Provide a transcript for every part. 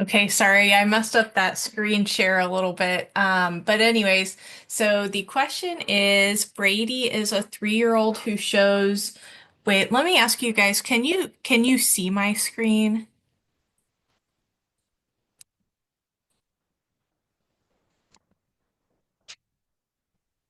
Okay, sorry, I messed up that screen share a little bit. But anyways, so the question is, Brady is a 3-year-old who shows, wait, let me ask you guys, can you see my screen?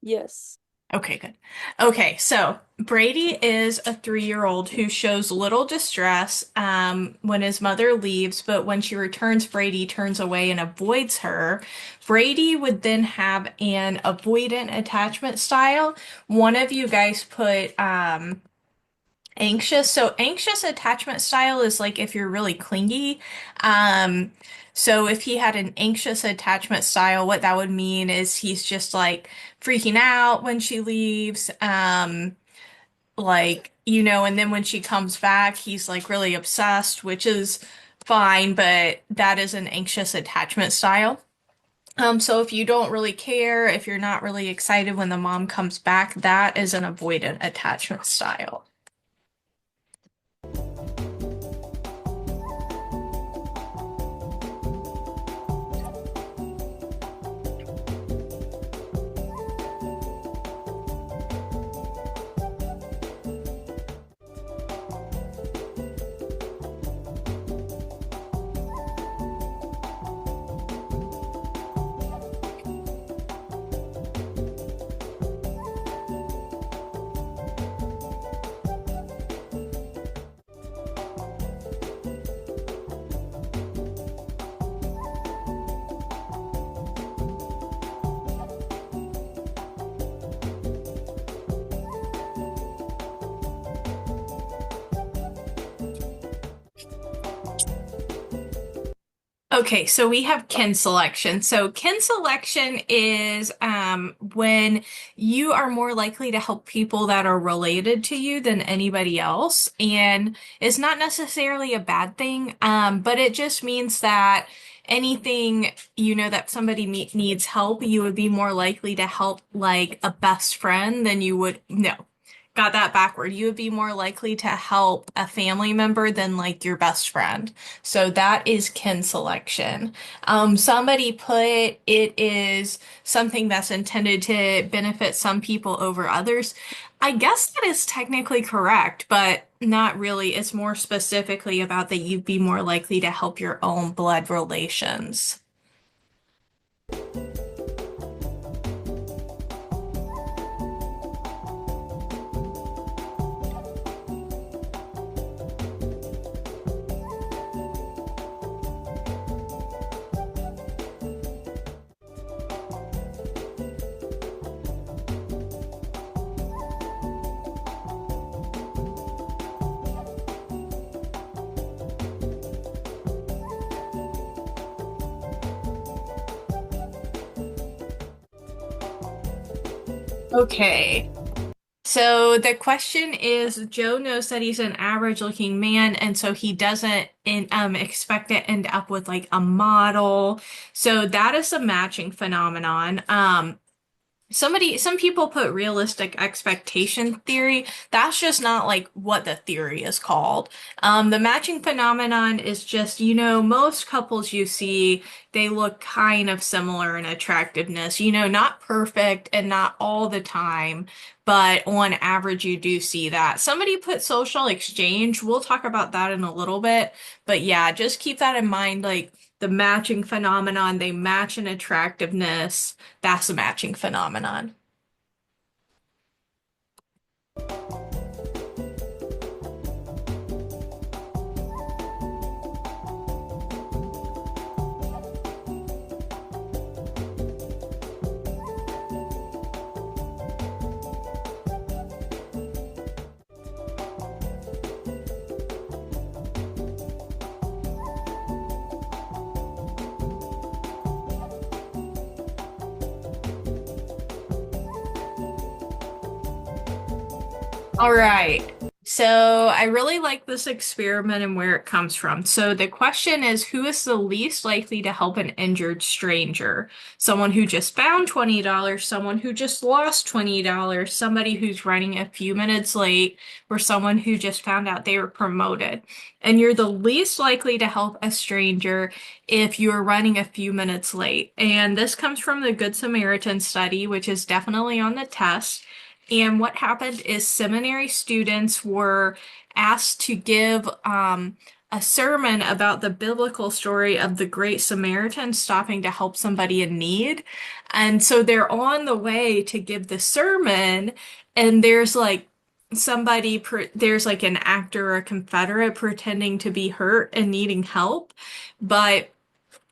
Yes. Okay, good. Okay, so Brady is a 3-year-old who shows little distress when his mother leaves, but when she returns, Brady turns away and avoids her. Brady would then have an avoidant attachment style. One of you guys put anxious. So anxious attachment style is like if you're really clingy. Um, so if he had an anxious attachment style, what that would mean is he's just like freaking out when she leaves. And then when she comes back, he's like really obsessed, which is fine, but that is an anxious attachment style. So if you don't really care, if you're not really excited when the mom comes back, that is an avoidant attachment style. Okay, so we have kin selection. So kin selection is when you are more likely to help people that are related to you than anybody else. And it's not necessarily a bad thing, but it just means that anything, that somebody needs help, you would be more likely to help like a best friend than you would, no. Got that backward. You would be more likely to help a family member than like your best friend. So that is kin selection. Somebody put it is something that's intended to benefit some people over others. I guess that is technically correct, but not really. It's more specifically about that you'd be more likely to help your own blood relations. Okay. So the question is, Joe knows that he's an average-looking man, and so he doesn't expect to end up with like a model. So that is a matching phenomenon. Some people put realistic expectation theory. That's just not like what the theory is called. The matching phenomenon is just, most couples you see, they look kind of similar in attractiveness, not perfect and not all the time, but on average, you do see that. Somebody put social exchange. We'll talk about that in a little bit, but yeah, just keep that in mind. Like the matching phenomenon, they match in attractiveness. That's a matching phenomenon. All right. So I really like this experiment and where it comes from. So the question is, who is the least likely to help an injured stranger? Someone who just found $20, someone who just lost $20, somebody who's running a few minutes late, or someone who just found out they were promoted. And you're the least likely to help a stranger if you're running a few minutes late. And this comes from the Good Samaritan study, which is definitely on the test. And what happened is seminary students were asked to give a sermon about the biblical story of the Great Samaritan stopping to help somebody in need. And so they're on the way to give the sermon, and there's like an actor or a Confederate pretending to be hurt and needing help. But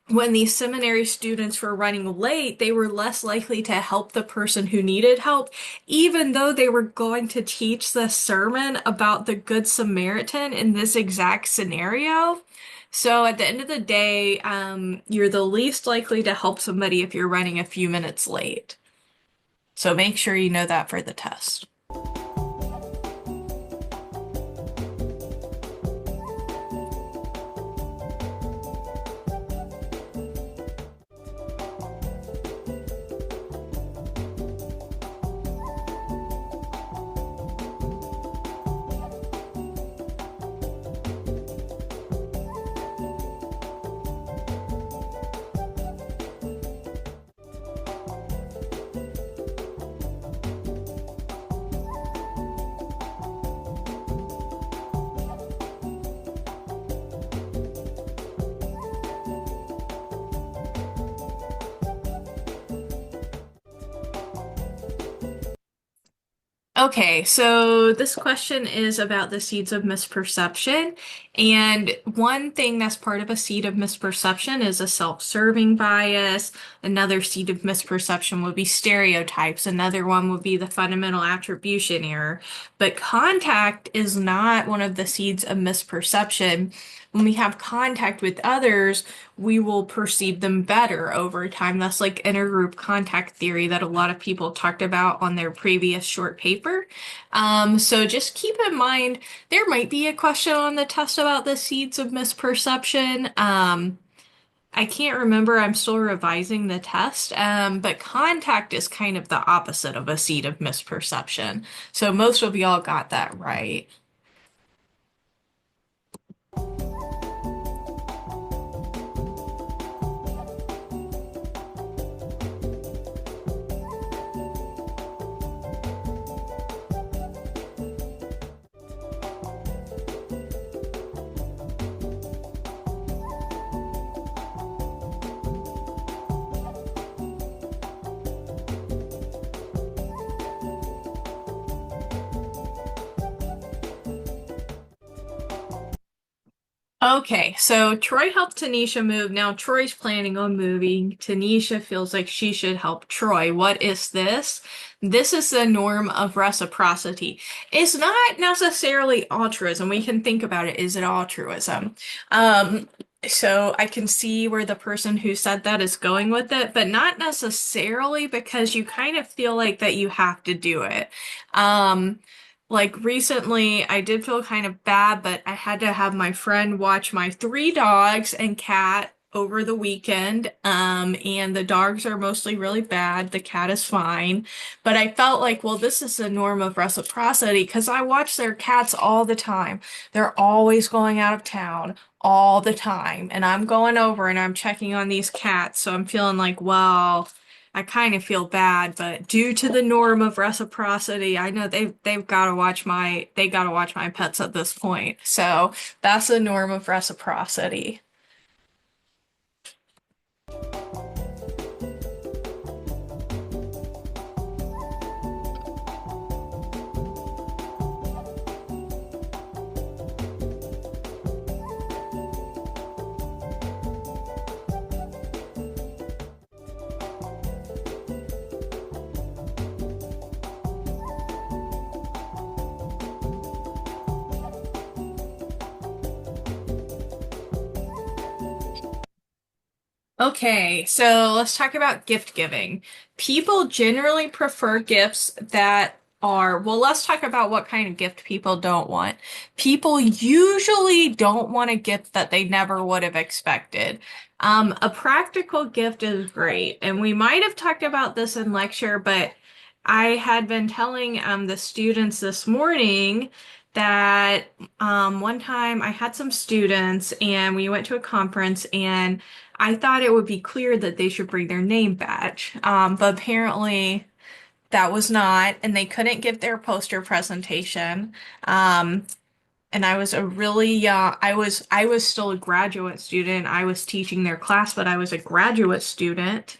when these seminary students were running late, they were less likely to help the person who needed help, even though they were going to teach the sermon about the Good Samaritan in this exact scenario. So at the end of the day, you're the least likely to help somebody if you're running a few minutes late. So make sure you know that for the test. Okay, so this question is about the seeds of misperception. And one thing that's part of a seed of misperception is a self-serving bias. Another seed of misperception would be stereotypes. Another one would be the fundamental attribution error. But contact is not one of the seeds of misperception. When we have contact with others, we will perceive them better over time. That's like intergroup contact theory that a lot of people talked about on their previous short paper. So just keep in mind there might be a question on the test about the seeds of misperception. I can't remember. I'm still revising the test. But contact is kind of the opposite of a seed of misperception. So most of y'all got that right. Okay, so Troy helped Tanisha move. Now Troy's planning on moving. Tanisha feels like she should help Troy. What is this? This is the norm of reciprocity. It's not necessarily altruism. We can think about it. Is it altruism? Um, so I can see where the person who said that is going with it, but not necessarily because you kind of feel like that you have to do it. Um, like recently, I did feel kind of bad, but I had to have my friend watch my three dogs and cat over the weekend. And the dogs are mostly really bad. The cat is fine. But I felt like, well, this is the norm of reciprocity because I watch their cats all the time. They're always going out of town all the time. And I'm going over and I'm checking on these cats. So I'm feeling like, well, I kind of feel bad, but due to the norm of reciprocity, I know they've got to watch they got to watch my pets at this point. So that's the norm of reciprocity. Okay, so let's talk about gift giving. People generally prefer gifts that are, well, let's talk about what kind of gift people don't want. People usually don't want a gift that they never would have expected. A practical gift is great, and we might have talked about this in lecture, but I had been telling the students this morning that one time I had some students and we went to a conference and I thought it would be clear that they should bring their name badge. But apparently that was not, and they couldn't give their poster presentation. Um, and I was a really young, I was still a graduate student. I was teaching their class, but I was a graduate student.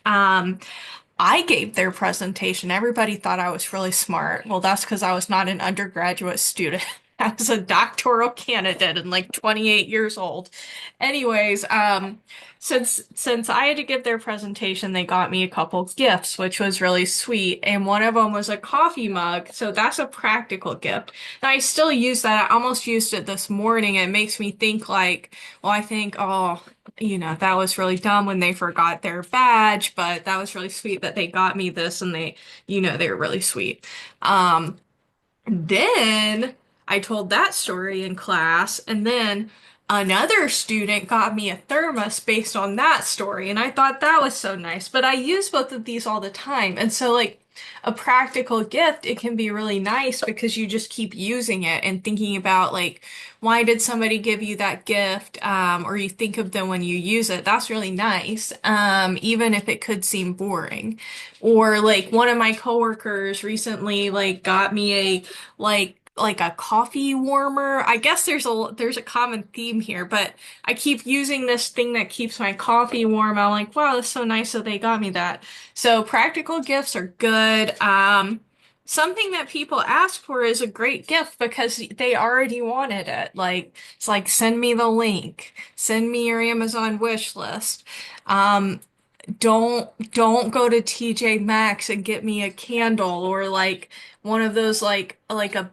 I gave their presentation. Everybody thought I was really smart. Well, that's because I was not an undergraduate student. I was a doctoral candidate and like 28 years old. Anyways, since I had to give their presentation, they got me a couple gifts, which was really sweet. And one of them was a coffee mug. So that's a practical gift. And I still use that. I almost used it this morning. It makes me think like, well, I think, oh, that was really dumb when they forgot their badge, but that was really sweet that they got me this and they were really sweet. Um, then I told that story in class, and then another student got me a thermos based on that story, and I thought that was so nice. But I use both of these all the time, and so like a practical gift, it can be really nice because you just keep using it and thinking about like why did somebody give you that gift, or you think of them when you use it. That's really nice, even if it could seem boring. Or like one of my coworkers recently like got me a like a coffee warmer. I guess there's a common theme here, but I keep using this thing that keeps my coffee warm. I'm like, wow, that's so nice that they got me that. So practical gifts are good. Something that people ask for is a great gift because they already wanted it. Like it's like send me the link, send me your Amazon wish list. Um, don't go to TJ Maxx and get me a candle or like one of those like a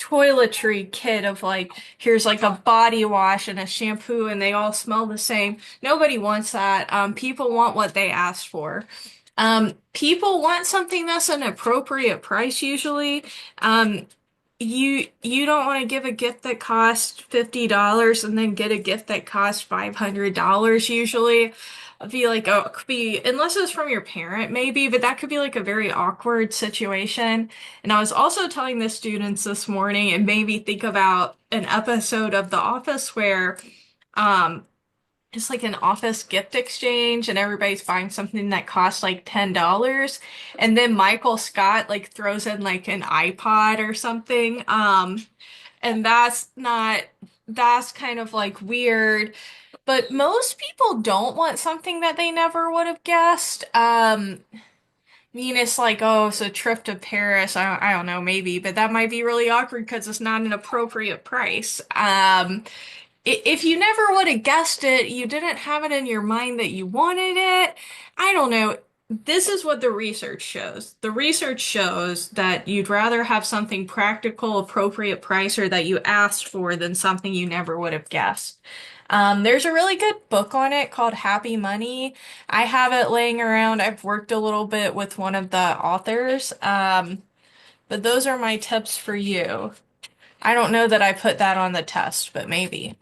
toiletry kit of like here's like a body wash and a shampoo and they all smell the same. Nobody wants that. People want what they asked for. People want something that's an appropriate price usually. Um, you don't want to give a gift that costs $50 and then get a gift that costs $500 usually. I feel like oh, it could be unless it's from your parent maybe, but that could be like a very awkward situation. And I was also telling the students this morning and made me think about an episode of The Office where um it's like an office gift exchange and everybody's buying something that costs like $10 and then Michael Scott like throws in like an iPod or something. And that's kind of like weird. But most people don't want something that they never would have guessed. I mean, it's like, oh, it's a trip to Paris. I don't know, maybe, but that might be really awkward because it's not an appropriate price. If you never would have guessed it, you didn't have it in your mind that you wanted it. I don't know. This is what the research shows. The research shows that you'd rather have something practical, appropriate price, or that you asked for than something you never would have guessed. There's a really good book on it called Happy Money. I have it laying around. I've worked a little bit with one of the authors. But those are my tips for you. I don't know that I put that on the test, but maybe.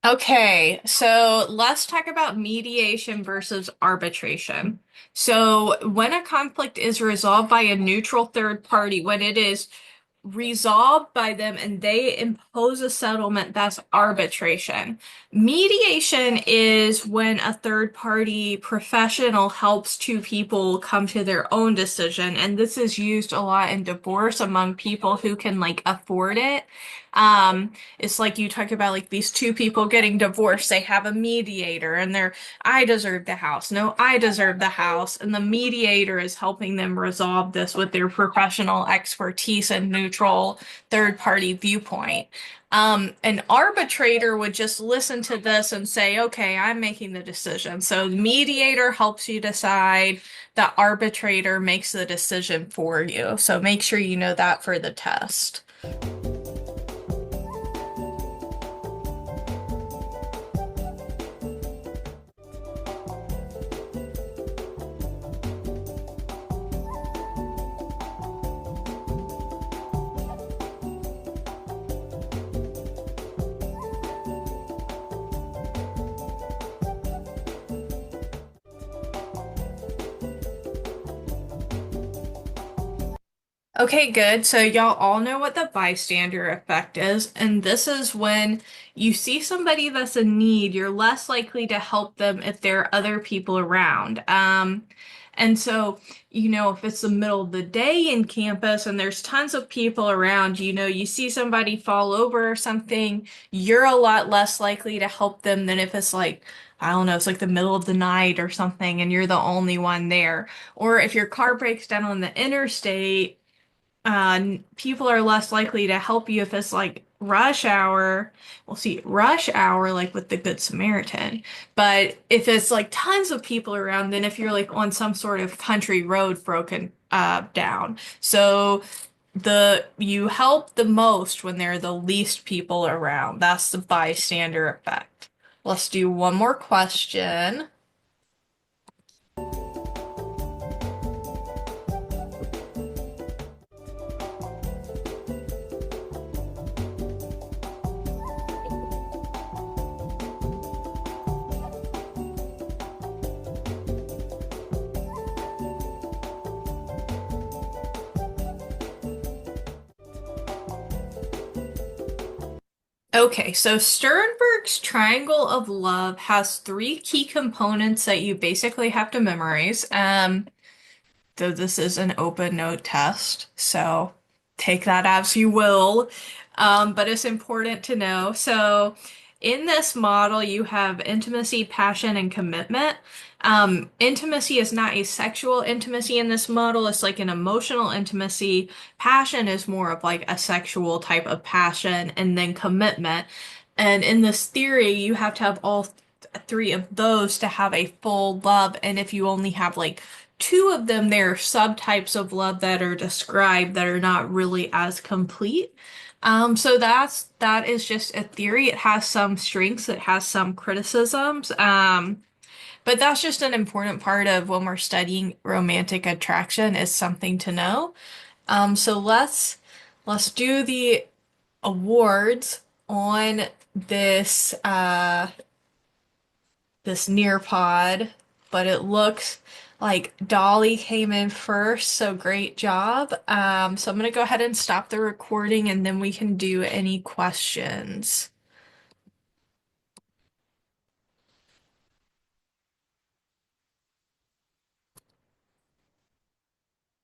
Okay, so let's talk about mediation versus arbitration. So, when a conflict is resolved by a neutral third party, when it is resolved by them and they impose a settlement, that's arbitration. Mediation is when a third party professional helps two people come to their own decision. And this is used a lot in divorce among people who can like afford it. It's like you talk about like these two people getting divorced, they have a mediator and they're, I deserve the house. No, I deserve the house. And the mediator is helping them resolve this with their professional expertise and neutral third party viewpoint. An arbitrator would just listen to this and say, okay, I'm making the decision. So the mediator helps you decide, the arbitrator makes the decision for you. So make sure you know that for the test. Okay, good. So y'all all know what the bystander effect is, and this is when you see somebody that's in need, you're less likely to help them if there are other people around. And so, if it's the middle of the day in campus and there's tons of people around, you see somebody fall over or something, you're a lot less likely to help them than if it's like, I don't know, it's like the middle of the night or something and you're the only one there. Or if your car breaks down on the interstate, people are less likely to help you if it's like rush hour. We'll see rush hour like with the Good Samaritan. But if it's like tons of people around, then if you're like on some sort of country road broken down. So the you help the most when there are the least people around. That's the bystander effect. Let's do one more question. Okay, so Sternberg's triangle of love has three key components that you basically have to memorize. Though this is an open note test, so take that as you will. But it's important to know. So, in this model, you have intimacy, passion, and commitment. Intimacy is not a sexual intimacy in this model, it's like an emotional intimacy. Passion is more of like a sexual type of passion, and then commitment. And in this theory, you have to have all three of those to have a full love. And if you only have like two of them, there are subtypes of love that are described that are not really as complete. So that is just a theory. It has some strengths, it has some criticisms. But that's just an important part of when we're studying romantic attraction is something to know. So let's do the awards on this this Nearpod, but it looks like Dolly came in first, so great job. So I'm gonna go ahead and stop the recording and then we can do any questions.